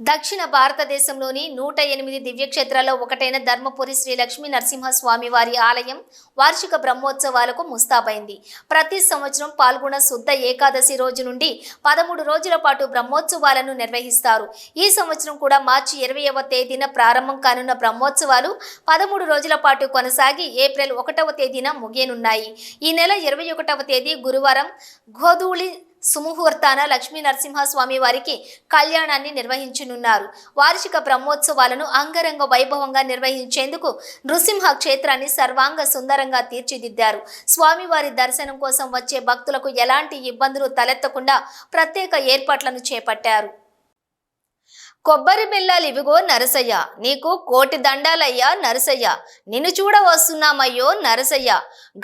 దక్షిణ భారతదేశంలోని 108 దివ్యక్షేత్రాల్లో ఒకటైన ధర్మపురి శ్రీ లక్ష్మీ నరసింహస్వామి వారి ఆలయం వార్షిక బ్రహ్మోత్సవాలకు ముస్తాబైంది. ప్రతి సంవత్సరం పాల్గొన శుద్ధ ఏకాదశి రోజు నుండి 13 రోజుల పాటు బ్రహ్మోత్సవాలను నిర్వహిస్తారు. ఈ సంవత్సరం కూడా మార్చి 20వ తేదీన ప్రారంభం కానున్న బ్రహ్మోత్సవాలు 13 రోజుల పాటు కొనసాగి ఏప్రిల్ 1వ తేదీన ముగియనున్నాయి. ఈ నెల 21వ తేదీ గురువారం గోధూళి సుముహూర్తాన లక్ష్మీ నరసింహస్వామి వారికి కళ్యాణాన్ని నిర్వహించనున్నారు. వార్షిక బ్రహ్మోత్సవాలను అంగరంగ వైభవంగా నిర్వహించేందుకు నృసింహ క్షేత్రాన్ని సర్వాంగ సుందరంగా తీర్చిదిద్దారు. స్వామివారి దర్శనం కోసం వచ్చే భక్తులకు ఎలాంటి ఇబ్బందులు తలెత్తకుండా ప్రత్యేక ఏర్పాట్లను చేపట్టారు. కొబ్బరి బిళ్ళలు ఇవిగో నరసయ్య, నీకు కోటి దండాలయ్యా నరసయ్య, నిన్ను చూడ వస్తున్నామయ్యో నరసయ్య,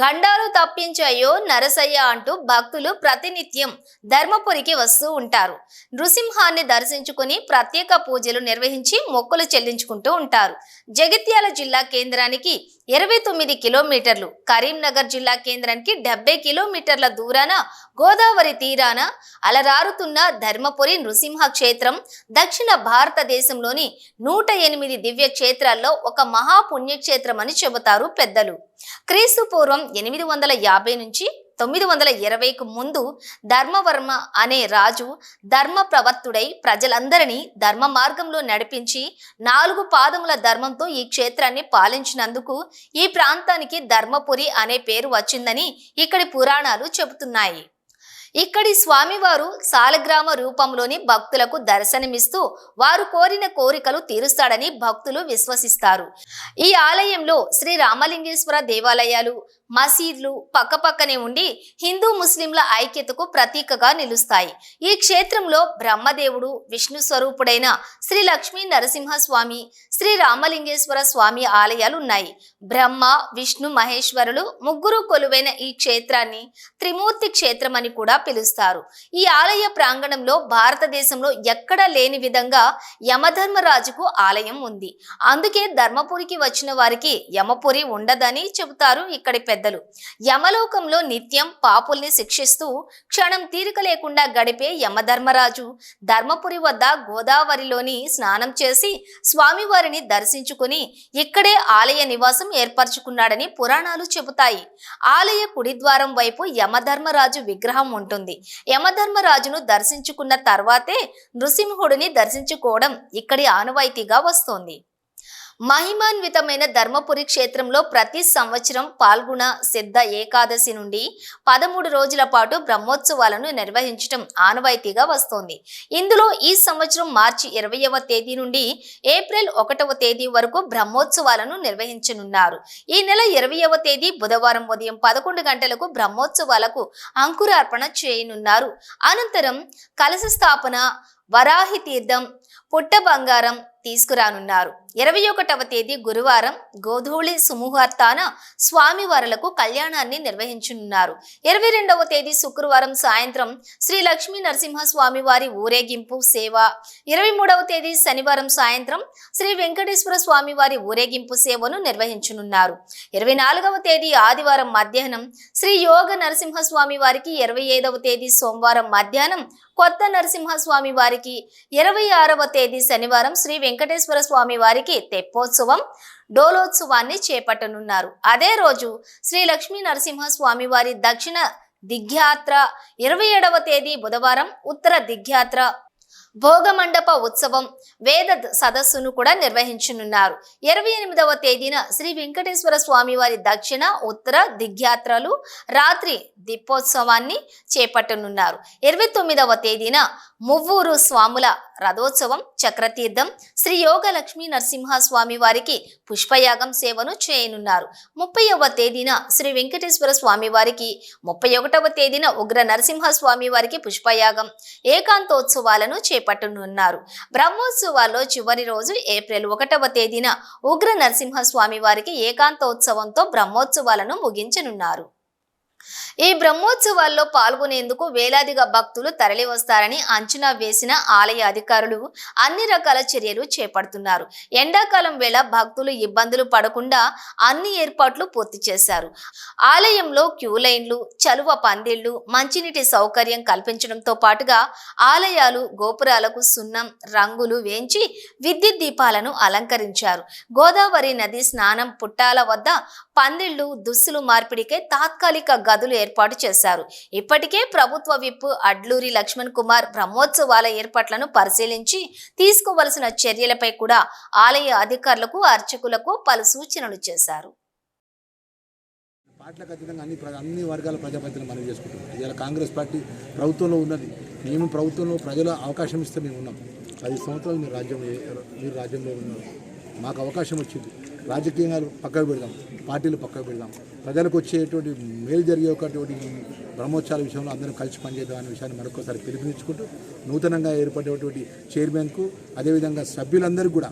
గండాలు తప్పించయ్యో నరసయ్య అంటూ భక్తులు ప్రతినిత్యం ధర్మపురికి వస్తూ ఉంటారు. నృసింహాన్ని దర్శించుకుని ప్రత్యేక పూజలు నిర్వహించి మొక్కులు చెల్లించుకుంటూ ఉంటారు. జగిత్యాల జిల్లా కేంద్రానికి 29 కిలోమీటర్లు, కరీంనగర్ జిల్లా కేంద్రానికి 70 కిలోమీటర్ల దూరాన గోదావరి తీరాన అలరారుతున్న ధర్మపురి నృసింహ క్షేత్రం దక్షిణ భారతదేశంలోని 108 దివ్య క్షేత్రాల్లో ఒక మహాపుణ్యక్షేత్రం అని చెబుతారు పెద్దలు. క్రీస్తు పూర్వం 850 నుంచి 920కు ముందు ధర్మవర్మ అనే రాజు ధర్మ ప్రవర్తుడై ప్రజలందరినీ ధర్మ మార్గంలో నడిపించి 4 పాదముల ధర్మంతో ఈ క్షేత్రాన్ని పాలించినందుకు ఈ ప్రాంతానికి ధర్మపురి అనే పేరు వచ్చిందని ఇక్కడి పురాణాలు చెబుతున్నాయి. ఇక్కడి స్వామివారు సాలగ్రామ రూపంలోని భక్తులకు దర్శనమిస్తూ వారు కోరిన కోరికలు తీరుస్తాడని భక్తులు విశ్వసిస్తారు. ఈ ఆలయంలో శ్రీ రామలింగేశ్వర దేవాలయాలు, మసీద్లు పక్కపక్కనే ఉండి హిందూ ముస్లింల ఐక్యతకు ప్రతీకగా నిలుస్తాయి. ఈ క్షేత్రంలో బ్రహ్మదేవుడు, విష్ణు స్వరూపుడైన శ్రీ లక్ష్మీ నరసింహస్వామి, శ్రీ రామలింగేశ్వర స్వామి ఆలయాలు ఉన్నాయి. బ్రహ్మ, విష్ణు, మహేశ్వరులు ముగ్గురు కొలువైన ఈ క్షేత్రాన్ని త్రిమూర్తి క్షేత్రం అని కూడా పిలుస్తారు. ఈ ఆలయ ప్రాంగణంలో భారతదేశంలో ఎక్కడా లేని విధంగా యమధర్మరాజుకు ఆలయం ఉంది. అందుకే ధర్మపురికి వచ్చిన వారికి యమపురి ఉండదని చెబుతారు ఇక్కడి పెద్దలు. యమలోకంలో నిత్యం పాపుల్ని శిక్షిస్తూ క్షణం తీరిక లేకుండా గడిపే యమధర్మరాజు ధర్మపురి వద్ద గోదావరిలోని స్నానం చేసి స్వామివారిని దర్శించుకుని ఇక్కడే ఆలయ నివాసం ఏర్పరచుకున్నాడని పురాణాలు చెబుతాయి. ఆలయ కుడిద్వారం వైపు యమధర్మరాజు విగ్రహం ఉంటుంది. యమధర్మరాజును దర్శించుకున్న తర్వాతే నృసింహుడిని దర్శించుకోవడం ఇక్కడి ఆనవాయితీగా వస్తోంది. మహిమాన్వితమైన ధర్మపురి క్షేత్రంలో ప్రతి సంవత్సరం పాల్గొన సిద్ధ ఏకాదశి నుండి 13 రోజుల పాటు బ్రహ్మోత్సవాలను నిర్వహించడం ఆనవాయితీగా వస్తోంది. ఇందులో ఈ సంవత్సరం మార్చి 20వ తేదీ నుండి ఏప్రిల్ 1వ తేదీ వరకు బ్రహ్మోత్సవాలను నిర్వహించనున్నారు. ఈ నెల 20వ తేదీ బుధవారం ఉదయం 11 గంటలకు బ్రహ్మోత్సవాలకు అంకురార్పణ చేయనున్నారు. అనంతరం కలశ స్థాపన, వరాహి తీర్థం, పుట్ట బంగారం తీసుకురానున్నారు. 21వ తేదీ గురువారం గోధూళి సుముహూర్తాన స్వామివారులకు కళ్యాణాన్ని నిర్వహించనున్నారు. 22వ తేదీ శుక్రవారం సాయంత్రం శ్రీ లక్ష్మీ నరసింహస్వామి వారి ఊరేగింపు సేవ, 23వ తేదీ శనివారం సాయంత్రం శ్రీ వెంకటేశ్వర స్వామి వారి ఊరేగింపు సేవను నిర్వహించనున్నారు. 24వ తేదీ ఆదివారం మధ్యాహ్నం శ్రీ యోగ నరసింహస్వామి వారికి, 25వ తేదీ సోమవారం మధ్యాహ్నం కొత్త నరసింహస్వామి వారికి, 26వ తేదీ శనివారం శ్రీ వెంకటేశ్వర స్వామి వారికి తెప్పోత్సవం, డోలోత్సవాన్ని చేపట్టనున్నారు. అదే రోజు శ్రీ లక్ష్మీ నరసింహస్వామి వారి దక్షిణ దిగ్యాత్ర, 27వ తేదీ బుధవారం ఉత్తర దిగ్యాత్ర, భోగమండప ఉత్సవం, వేద సదస్సును కూడా నిర్వహించనున్నారు. 28వ తేదీన శ్రీ వెంకటేశ్వర స్వామి వారి దక్షిణ, ఉత్తర దిగ్యాత్రలు, రాత్రి దీపోత్సవాన్ని చేపట్టనున్నారు. 29వ తేదీన మువ్వూరు స్వాముల రథోత్సవం, చక్రతీర్థం, శ్రీ యోగ లక్ష్మీ నరసింహస్వామి వారికి పుష్పయాగం సేవను చేయనున్నారు. 30వ తేదీన శ్రీ వెంకటేశ్వర స్వామి వారికి, 31వ తేదీన ఉగ్ర నరసింహస్వామి వారికి పుష్పయాగం, ఏకాంతోత్సవాలను చేపట్టనున్నారు. బ్రహ్మోత్సవాల్లో చివరి రోజు ఏప్రిల్ 1వ తేదీన ఉగ్ర నరసింహస్వామి వారికి ఏకాంతోత్సవంతో బ్రహ్మోత్సవాలను ముగించనున్నారు. ఈ బ్రహ్మోత్సవాల్లో పాల్గొనేందుకు వేలాదిగా భక్తులు తరలివస్తారని అంచనా వేసిన ఆలయ అధికారులు అన్ని రకాల చర్యలు చేపడుతున్నారు. ఎండాకాలం వేళ భక్తులు ఇబ్బందులు పడకుండా అన్ని ఏర్పాట్లు పూర్తి చేశారు. ఆలయంలో క్యూ లైన్లు, చలువ పందిళ్లు, మంచినీటి సౌకర్యం కల్పించడంతో పాటుగా ఆలయాలు గోపురాలకు సున్నం రంగులు వేయించి విద్యుత్ దీపాలను అలంకరించారు. గోదావరి నది స్నానం పుట్టాల వద్ద పందిళ్లు, దుస్తులు మార్పిడికే తాత్కాలిక గదులు ఏర్పాటు చేశారు. ఇప్పటికే ప్రభుత్వ విప్ అడ్లూరి లక్ష్మణ్ కుమార్ బ్రహ్మోత్సవాల ఏర్పాట్లను పరిశీలించి తీసుకోవలసిన చర్యలపై కూడా ఆలయ అధికారులకు, అర్చకులకు పలు సూచనలు చేశారు. పార్టీలకు అతీతంగా అన్ని వర్గాల ప్రజాప్రతినిధులు మనం చేసుకుంటున్నాం. ఇవాళ కాంగ్రెస్ పార్టీ ప్రభుత్వంలో ఉన్నది. మేము ప్రభుత్వంలో ప్రజల అవకాశం ఇస్తే మేము ఉన్నాం. 10 సంవత్సరాలు మీరు రాజ్యంలో ఉన్నారు. మాకు అవకాశం వచ్చింది. రాజకీయాలు పక్కకు పెడదాం, పార్టీలు పక్కకు పెడదాం. ప్రజలకు వచ్చేటువంటి మేలు జరిగే ఒకటి బ్రహ్మోత్సవాల విషయంలో అందరం కలిసి పనిచేద్దాం అనే విషయాన్ని మరొకసారి పిలుపునిచ్చుకుంటూ నూతనంగా ఏర్పడేటువంటి చైర్మన్కు అదేవిధంగా సభ్యులందరికీ కూడా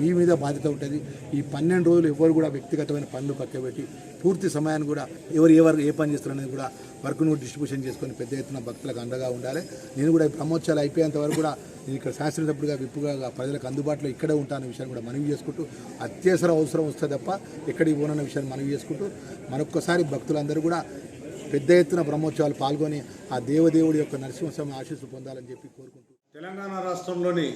మీ మీద బాధ్యత ఉంటుంది. ఈ 12 రోజులు ఎవరు కూడా వ్యక్తిగతమైన పనులు పక్కబెట్టి పూర్తి సమయాన్ని కూడా ఎవరు ఏ పని చేస్తున్నారనేది కూడా వర్క్ను డిస్ట్రిబ్యూషన్ చేసుకొని పెద్ద ఎత్తున భక్తులకు అండగా ఉండాలి. నేను కూడా ఈ బ్రహ్మోత్సవాలు అయిపోయేంత వరకు కూడా నేను ఇక్కడ శాస్త్రసభ్యుడిగా విప్పుగా ప్రజలకు అందుబాటులో ఇక్కడే ఉంటానన్న విషయాన్ని కూడా మనవి చేసుకుంటూ అత్యవసర అవసరం వస్తే తప్ప ఎక్కడికి పోనన్న విషయాన్ని మనవి చేసుకుంటూ మరొక్కసారి భక్తులందరూ కూడా పెద్ద ఎత్తున బ్రహ్మోత్సవాలు పాల్గొని ఆ దేవదేవుడి యొక్క నరసింహస్వామి ఆశీస్సు పొందాలని చెప్పి కోరుకుంటూ తెలంగాణ రాష్ట్రంలోని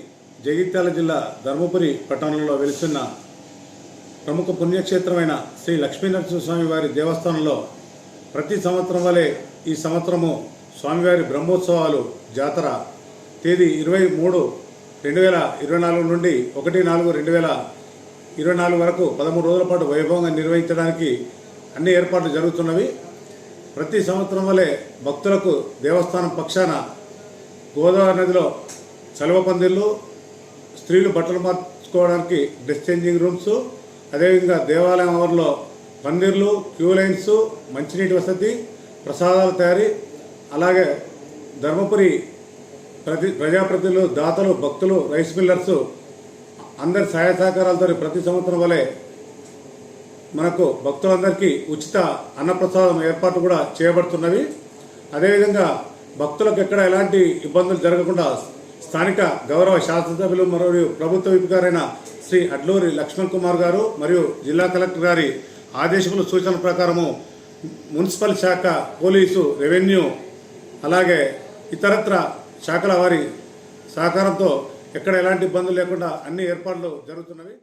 జగిత్యాల జిల్లా ధర్మపురి పట్టణంలో వెలుస్తున్న ప్రముఖ పుణ్యక్షేత్రమైన శ్రీ లక్ష్మీనరసింహస్వామి వారి దేవస్థానంలో ప్రతి సంవత్సరం వలె ఈ సంవత్సరము స్వామివారి బ్రహ్మోత్సవాలు జాతర తేదీ 23/2024 నుండి 1/4/2024 వరకు 13 రోజుల పాటు వైభవంగా నిర్వహించడానికి అన్ని ఏర్పాట్లు జరుగుతున్నవి. ప్రతి సంవత్సరం వలె భక్తులకు దేవస్థానం పక్షాన గోదావరి నదిలో చలువ పందిళ్ళు, స్త్రీలు బట్టలు మార్చుకోవడానికి డ్రెస్ చేంజింగ్ రూమ్స్, అదేవిధంగా దేవాలయం ఆవరణలో పందిర్లు, క్యూ లైన్స్, మంచినీటి వసతి, ప్రసాదాల తయారీ, అలాగే ధర్మపురి ప్రజాప్రతినిధులు, దాతలు, భక్తులు, రైస్ మిల్లర్స్ అందరి సహాయ సహకారాలతో ప్రతి సంవత్సరం వలె మనకు భక్తులందరికీ ఉచిత అన్నప్రసాదం ఏర్పాటు కూడా చేయబడుతున్నవి. అదేవిధంగా భక్తులకు ఎక్కడ ఎలాంటి ఇబ్బందులు జరగకుండా స్థానిక గౌరవ శాసనసభ్యులు మరియు ప్రభుత్వ విప్ గారైన శ్రీ అడ్లూరి లక్ష్మణ్ కుమార్ గారు మరియు జిల్లా కలెక్టర్ గారి ఆదేశముల సూచనల ప్రకారము మున్సిపల్ శాఖ, పోలీసు, రెవెన్యూ అలాగే ఇతరత్ర శాఖల వారి సహకారంతో ఎక్కడ ఎలాంటి ఇబ్బందులు లేకుండా అన్ని ఏర్పాట్లు జరుగుతున్నవి.